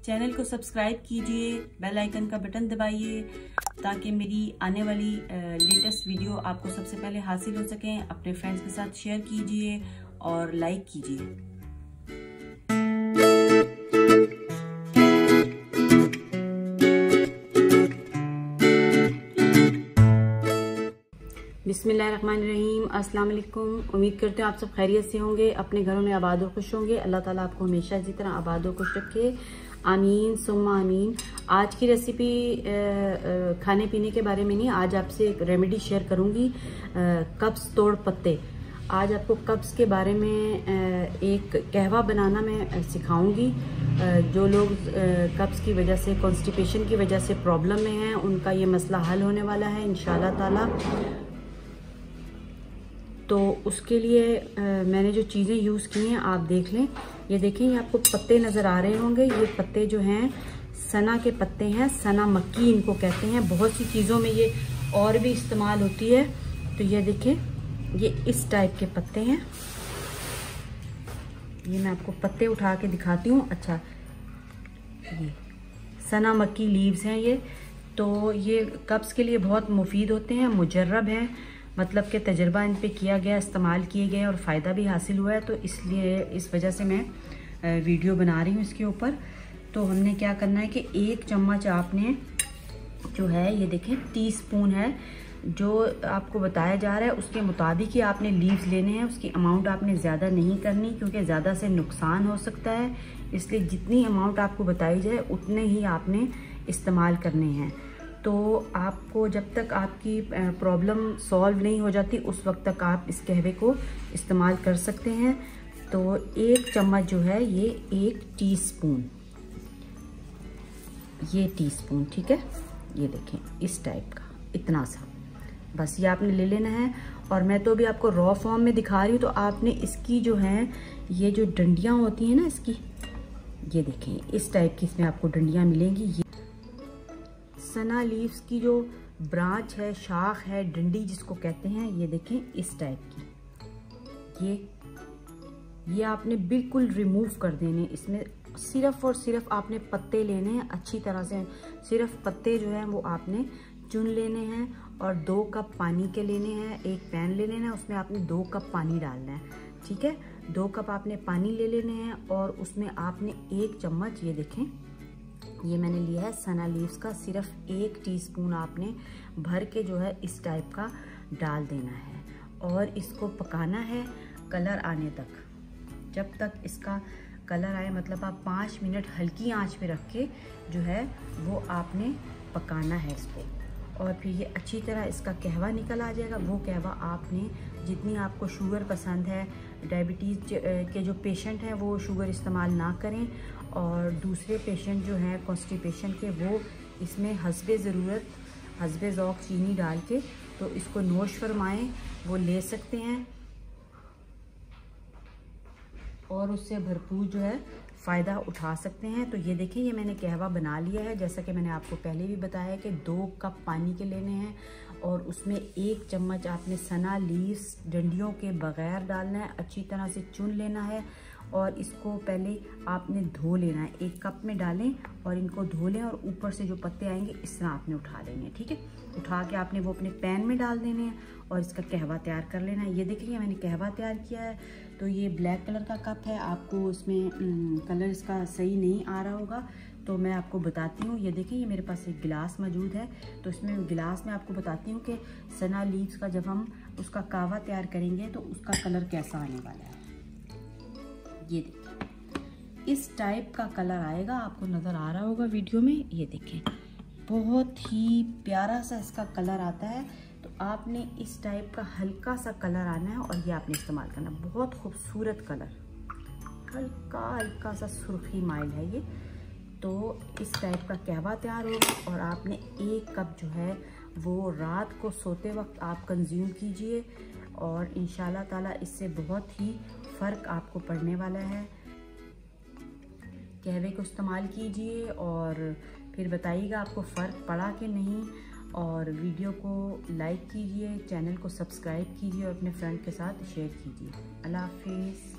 Channel को subscribe कीजिए, bell icon का बटन दबाइए ताकि मेरी आने वाली लेटेस्ट वीडियो आपको सबसे पहले हासिल हो सकें। अपने फ्रेंड्स के साथ शेयर कीजिए और लाइक कीजिए। बिस्मिल्लाहिर्रहमानिर्रहीम। अस्सलाम वालेकुम। उम्मीद करते हैं आप सब खैरियत से होंगे, अपने घरों में आबाद और खुश होंगे। अल्लाह ताला आपको हमेशा इसी तरह आबाद और खुश रखे, आमीन सुम्मा आमीन। आज की रेसिपी खाने पीने के बारे में नहीं, आज आपसे एक रेमेडी शेयर करूंगी, कब्ज़ तोड़ पत्ते। आज आपको कब्ज़ के बारे में एक कहवा बनाना मैं सिखाऊंगी। जो लोग कब्ज़ की वजह से, कॉन्स्टिपेशन की वजह से प्रॉब्लम में हैं, उनका ये मसला हल होने वाला है इंशाल्लाह ताला। तो उसके लिए मैंने जो चीज़ें यूज़ की हैं आप देख लें। ये देखें, ये आपको पत्ते नज़र आ रहे होंगे। ये पत्ते जो हैं सना के पत्ते हैं, सना मक्की इनको कहते हैं। बहुत सी चीज़ों में ये और भी इस्तेमाल होती है। तो ये देखें, ये इस टाइप के पत्ते हैं। ये मैं आपको पत्ते उठा के दिखाती हूँ। अच्छा, ये सना मक्की लीव्स हैं ये। तो ये कब्ज़ के लिए बहुत मुफीद होते हैं, मुजर्रब हैं, मतलब कि तजर्बा इन पे किया गया, इस्तेमाल किए गए और फ़ायदा भी हासिल हुआ है। तो इसलिए इस वजह से मैं वीडियो बना रही हूँ इसके ऊपर। तो हमने क्या करना है कि 1 चम्मच आपने जो है, ये देखें टीस्पून है, जो आपको बताया जा रहा है उसके मुताबिक ही आपने लीव्स लेने हैं। उसकी अमाउंट आपने ज़्यादा नहीं करनी क्योंकि ज़्यादा से नुकसान हो सकता है। इसलिए जितनी अमाउंट आपको बताई जाए उतने ही आपने इस्तेमाल करने हैं। तो आपको जब तक आपकी प्रॉब्लम सॉल्व नहीं हो जाती उस वक्त तक आप इस कहवे को इस्तेमाल कर सकते हैं। तो 1 चम्मच जो है, ये 1 टीस्पून, ये टीस्पून, ठीक है। ये देखें इस टाइप का, इतना सा बस ये आपने ले लेना है। और मैं तो अभी आपको रॉ फॉर्म में दिखा रही हूँ। तो आपने इसकी जो है, ये जो डंडियाँ होती हैं ना इसकी, ये देखें इस टाइप की इसमें आपको डंडियाँ मिलेंगी। ये सना लीव्स की जो ब्रांच है, शाख है, डंडी जिसको कहते हैं, ये देखें इस टाइप की। ये आपने बिल्कुल रिमूव कर देने। इसमें सिर्फ और सिर्फ आपने पत्ते लेने हैं अच्छी तरह से। सिर्फ पत्ते जो हैं वो आपने चुन लेने हैं और 2 कप पानी के लेने हैं। एक पैन ले लेना है, उसमें आपने 2 कप पानी डालना है, ठीक है। 2 कप आपने पानी ले लेने हैं और उसमें आपने 1 चम्मच, ये देखें ये मैंने लिया है सना लीव्स का, सिर्फ 1 टीस्पून आपने भर के जो है इस टाइप का डाल देना है और इसको पकाना है कलर आने तक। जब तक इसका कलर आए, मतलब आप 5 मिनट हल्की आंच पे रख के जो है वो आपने पकाना है इसको। और फिर ये अच्छी तरह इसका कहवा निकल आ जाएगा। वो कहवा आपने, जितनी आपको शुगर पसंद है, डायबिटीज़ के जो पेशेंट हैं वो शुगर इस्तेमाल ना करें, और दूसरे पेशेंट जो हैं कॉन्स्टिपेशन के, वो इसमें हस्बे ज़रूरत, हस्बे ज़ौक़ चीनी डाल के तो इसको नोश फरमाएँ, वो ले सकते हैं और उससे भरपूर जो है फ़ायदा उठा सकते हैं। तो ये देखिए, ये मैंने कहवा बना लिया है। जैसा कि मैंने आपको पहले भी बताया कि 2 कप पानी के लेने हैं और उसमें 1 चम्मच आपने सना लीव्स डंडियों के बगैर डालना है। अच्छी तरह से चुन लेना है और इसको पहले आपने धो लेना है। 1 कप में डालें और इनको धो लें और ऊपर से जो पत्ते आएंगे इस तरह आपने उठा लेने हैं, ठीक है। उठा के आपने वो अपने पैन में डाल देने हैं और इसका कहवा तैयार कर लेना है। ये देखिए मैंने कहवा तैयार किया है। तो ये ब्लैक कलर का कप है, आपको इसमें कलर इसका सही नहीं आ रहा होगा तो मैं आपको बताती हूँ। ये देखिए, ये मेरे पास एक गिलास मौजूद है। तो इसमें गिलास में आपको बताती हूँ कि सना लीव्स का जब हम उसका कहवा तैयार करेंगे तो उसका कलर कैसा आने वाला है। ये देखिए इस टाइप का कलर आएगा, आपको नज़र आ रहा होगा वीडियो में। ये देखें बहुत ही प्यारा सा इसका कलर आता है। तो आपने इस टाइप का हल्का सा कलर आना है और ये आपने इस्तेमाल करना। बहुत खूबसूरत कलर, हल्का हल्का सा सुर्खी माइल है ये। तो इस टाइप का कहवा तैयार होगा और आपने 1 कप जो है वो रात को सोते वक्त आप कंज्यूम कीजिए और इंशाल्लाह ताला इससे बहुत ही फ़र्क आपको पड़ने वाला है। कहवे को इस्तेमाल कीजिए और फिर बताइएगा आपको फ़र्क पड़ा कि नहीं। और वीडियो को लाइक कीजिए, चैनल को सब्सक्राइब कीजिए और अपने फ्रेंड के साथ शेयर कीजिए। अल्लाह हाफिज़।